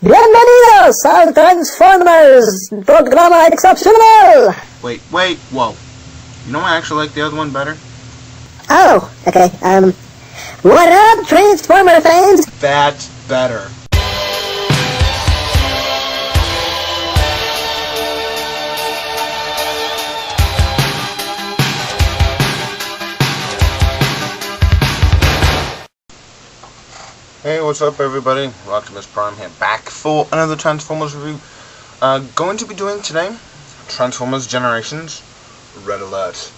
Bienvenidos al Transformers Programa Excepcional! Wait, whoa. You know I actually like the other one better? Oh, okay, what up, Transformer fans? That's better. Hey, what's up everybody? Optimus Prime here, back for another Transformers review. Going to be doing today, Transformers Generations, Red Alert.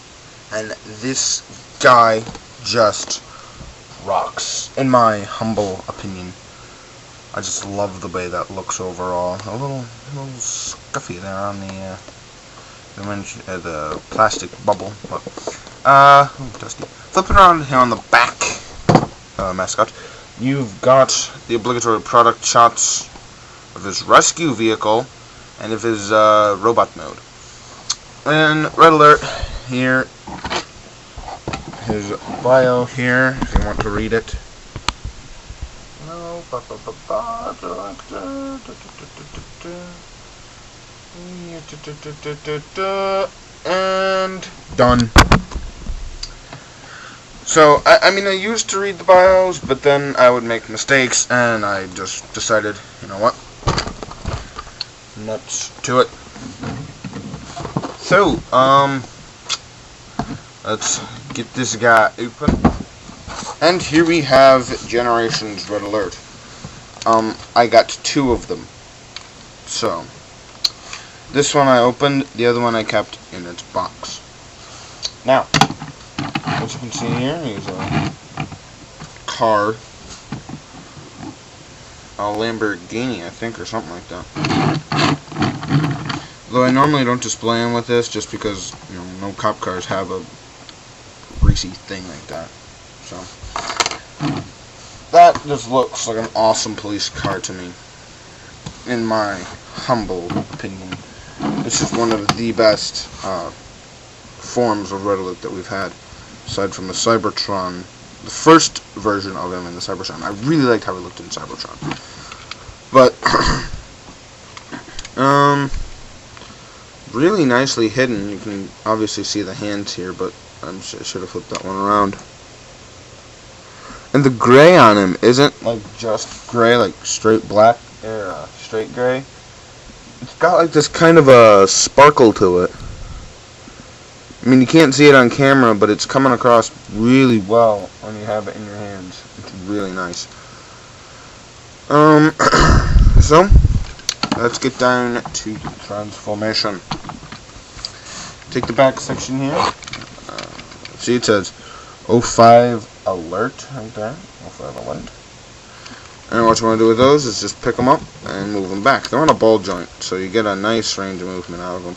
And this guy just rocks, in my humble opinion. I just love the way that looks overall. A little scuffy there on the plastic bubble, but dusty. Flipping around here on the back, mascot. You've got the obligatory product shots of his rescue vehicle and of his robot mode. And Red Alert here, his bio here, if you want to read it. And done. So, I mean, I used to read the bios, but then I would make mistakes, and I just decided, you know what, nuts to it. So, let's get this guy open. And here we have Generations Red Alert. I got 2 of them. So, this one I opened, the other one I kept in its box. Now, as you can see here, he's a car, a Lamborghini, I think, or something like that. Though I normally don't display him with this, just because, you know, no cop cars have a greasy thing like that. So, that just looks like an awesome police car to me, in my humble opinion. This is one of the best forms of Red Alert that we've had. Aside from the Cybertron, the first version of him in the Cybertron. I really liked how he looked in Cybertron. But, really nicely hidden. You can obviously see the hands here, but I should have flipped that one around. And the gray on him isn't like just gray, like straight black, or straight gray. It's got like this kind of a sparkle to it. I mean, you can't see it on camera, but it's coming across really well when you have it in your hands. It's really nice. So, let's get down to the transformation. Take the back section here. See, it says 05 alert right there. 05 alert. And what you want to do with those is just pick them up and move them back. They're on a ball joint, so you get a nice range of movement out of them.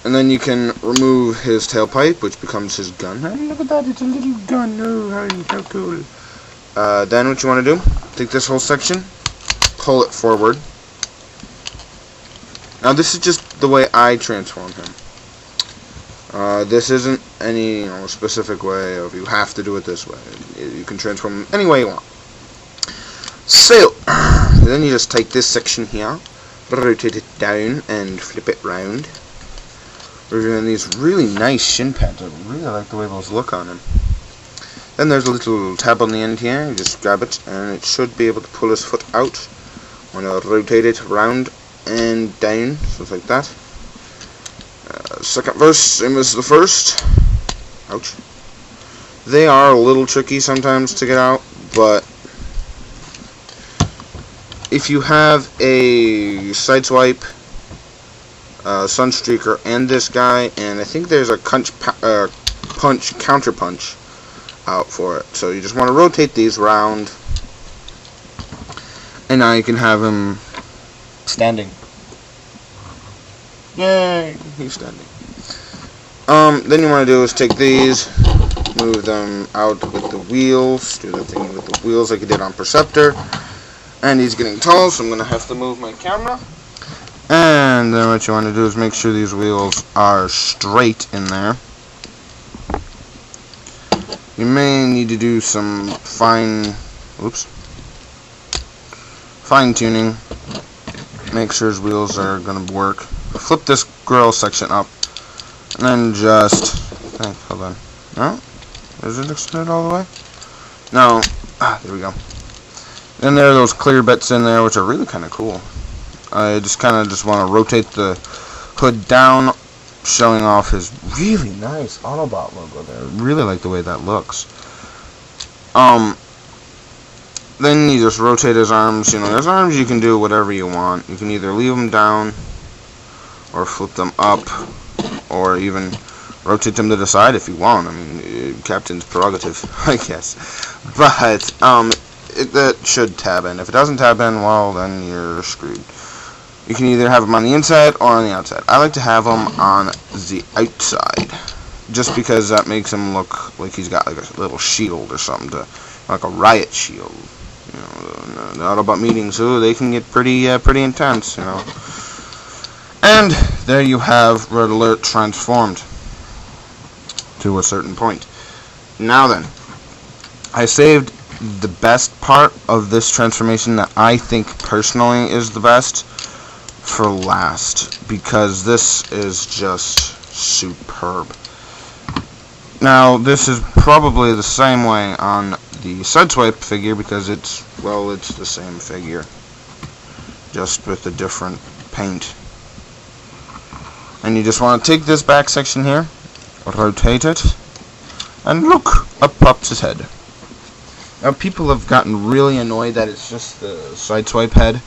And then you can remove his tailpipe, which becomes his gun. Hey, look at that, it's a little gun. Oh, how cool. Then what you want to do, take this whole section, pull it forward. Now this is just the way I transform him. This isn't any specific way of you have to do it this way. You can transform him any way you want. So, then you just take this section here, rotate it down, and flip it round. We're doing these really nice shin pads. I really like the way those look on him. Then there's a little tab on the end here. You just grab it, and it should be able to pull his foot out. I'm going to rotate it round and down, so it's like that. Second verse, same as the first. Ouch. They are a little tricky sometimes to get out, but if you have a sideswipe, Sunstreaker, and this guy, and I think there's a counter punch out for it. So you just want to rotate these round, and now you can have him standing. Yay, he's standing. Then you want to do is take these, move them out with the wheels, do the thing with the wheels like you did on Perceptor, and he's getting tall, so I'm going to have to move my camera. And then what you want to do is make sure these wheels are straight in there. You may need to do some fine, oops, fine-tuning. Make sure his wheels are going to work. Flip this grill section up. And then just... hold on. No? Is it extended all the way? No. There we go. Then there are those clear bits in there, which are really kind of cool. I just want to rotate the hood down, showing off his really nice Autobot logo there. Really like the way that looks. Then you just rotate his arms. You know, his arms you can do whatever you want. You can either leave them down, or flip them up, or even rotate them to the side if you want. I mean, Captain's prerogative, I guess. But, that should tab in. If it doesn't tab in, well, then you're screwed. You can either have them on the inside or on the outside. I like to have them on the outside, just because that makes him look like he's got like a little shield or something, like a riot shield. You know, the Autobot meetings, they can get pretty intense, you know. And there you have Red Alert transformed to a certain point. Now then, I saved the best part of this transformation that I think personally is the best for last, because this is just superb. Now, this is probably the same way on the Sideswipe figure, because it's the same figure, just with a different paint. And you just want to take this back section here, rotate it, and look, up pops his head. Now, people have gotten really annoyed that it's just the Sideswipe head.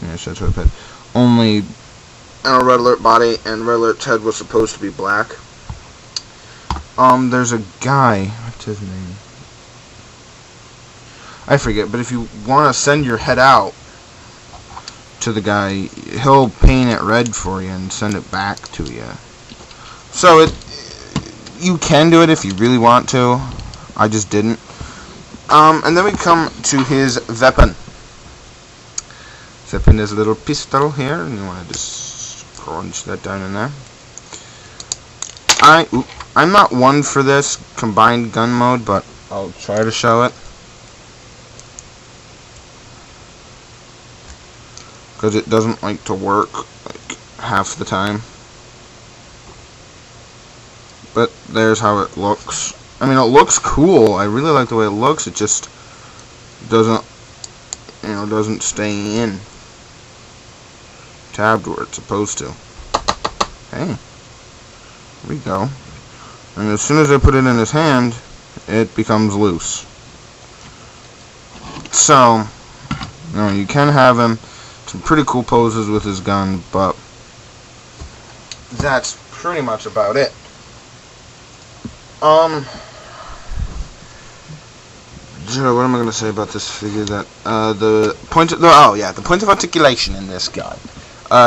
Yeah, Sideswipe head. Only a Red Alert body, and Red Alert's head was supposed to be black. There's a guy, what's his name? I forget, but if you want to send your head out to the guy, he'll paint it red for you and send it back to you. So you can do it if you really want to. I just didn't. And then we come to his weapon. His weapon is a little pistol here, and you want to just crunch that down in there. I'm not one for this combined gun mode, but I'll try to show it. Because it doesn't like to work like half the time. But there's how it looks. I mean, it looks cool. I really like the way it looks. It just doesn't, doesn't stay in tabbed where it's supposed to. Hey, here we go. And as soon as I put it in his hand, it becomes loose. So, you can have him some pretty cool poses with his gun, but that's pretty much about it. What am I going to say about this figure? That the point of articulation in this guy.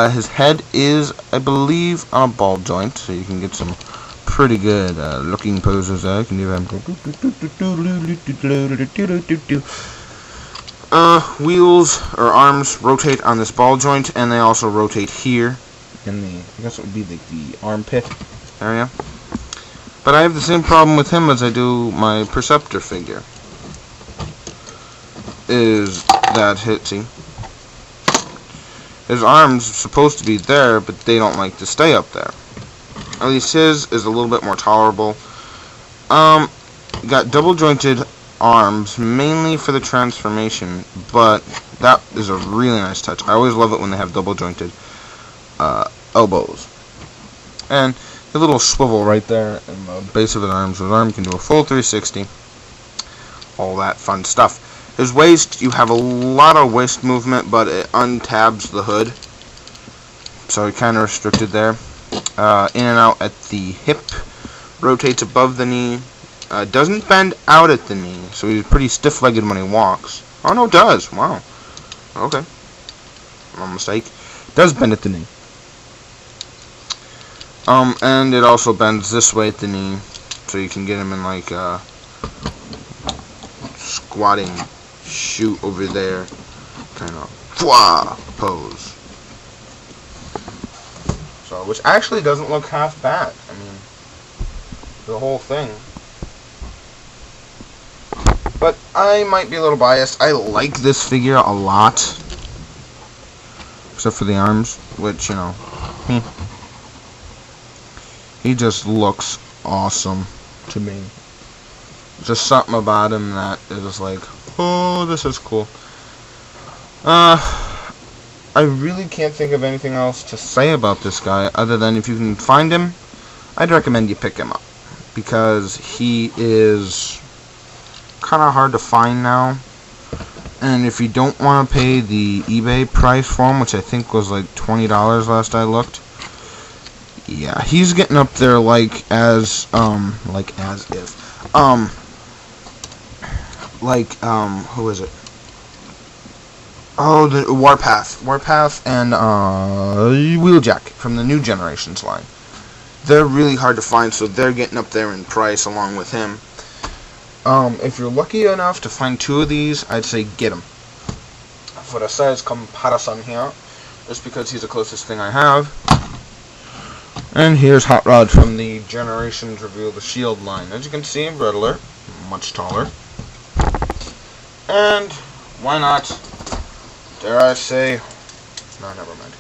His head is, I believe, on a ball joint, so you can get some pretty good looking poses there. You can do them. Wheels or arms rotate on this ball joint, and they also rotate here in the, I guess it would be like the armpit area. But I have the same problem with him as I do my Perceptor figure. Is that his arms are supposed to be there, but they don't like to stay up there. At least his is a little bit more tolerable. Got double jointed arms, mainly for the transformation, but that is a really nice touch. I always love it when they have double jointed elbows. And the little swivel right there in the base of his arms. His arm can do a full 360. All that fun stuff. His waist, you have a lot of waist movement, but it untabs the hood. So you're kind of restricted there. In and out at the hip. Rotates above the knee. Doesn't bend out at the knee. So he's pretty stiff-legged when he walks. Oh, no, it does. Wow. Okay. No mistake. Does bend at the knee. And it also bends this way at the knee. So you can get him in like a squatting shoot over there kind of pose. So, which actually doesn't look half bad. I mean, the whole thing But I might be a little biased. I like this figure a lot. Except for the arms, which, you know, he just looks awesome to me. Just something about him that is like, oh, this is cool. I really can't think of anything else to say about this guy other than if you can find him, I'd recommend you pick him up, because he is kind of hard to find now. And if you don't want to pay the eBay price for him, which I think was like $20 last I looked, yeah, he's getting up there like as who is it? Oh, the Warpath and Wheeljack from the New Generations line. They're really hard to find, so they're getting up there in price along with him. If you're lucky enough to find two of these, I'd say get them. For the size comparison here, just because he's the closest thing I have. And here's Hot Rod from the Generations Reveal the Shield line. As you can see, Red Alert, much taller. And why not, dare I say, no, never mind.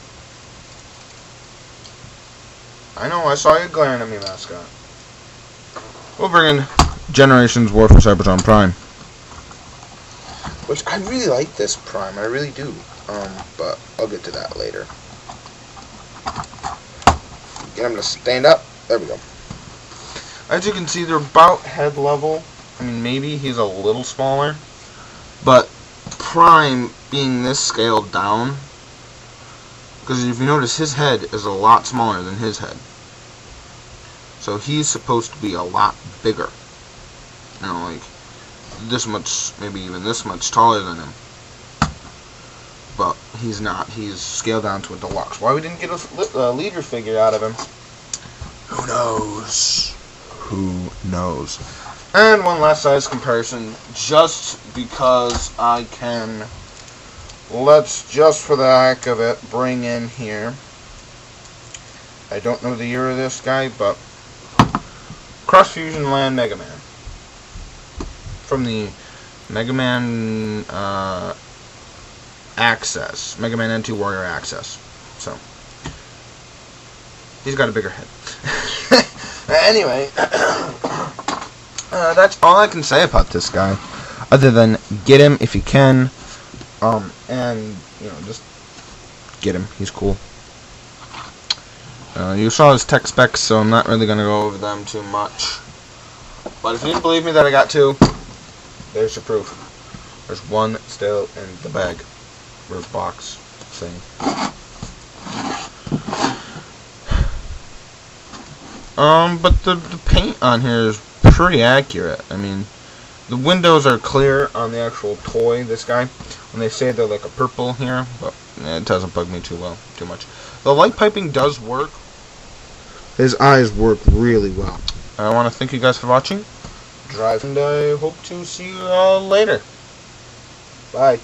I know, I saw you glaring at me, mascot. We'll bring in Generations War for Cybertron Prime. Which, I really like this Prime, I really do. But I'll get to that later. Get him to stand up. There we go. As you can see, they're about head level. I mean, maybe he's a little smaller. But Prime being this scaled down, because if you notice, his head is a lot smaller than his head. So he's supposed to be a lot bigger. You know, like this much, maybe even this much taller than him. But he's not. He's scaled down to a deluxe. Why we didn't get a leader figure out of him? Who knows? Who knows? And one last size comparison, just because I can. Let's just for the heck of it bring in here. I don't know the year of this guy, but Cross Fusion Land Mega Man from the Mega Man Access, Mega Man N2 Warrior Access. So he's got a bigger head. Anyway, that's all I can say about this guy, other than get him if you can, and you know, just get him. He's cool. You saw his tech specs, so I'm not really gonna go over them too much. But if you didn't believe me that I got two, there's your proof. There's one still in the bag. Or box thing. But the paint on here is pretty accurate. I mean, the windows are clear on the actual toy, this guy. When they say they're like a purple here, but it doesn't bug me too much. The light piping does work. His eyes work really well. I want to thank you guys for watching. Drive, and I hope to see you all later. Bye.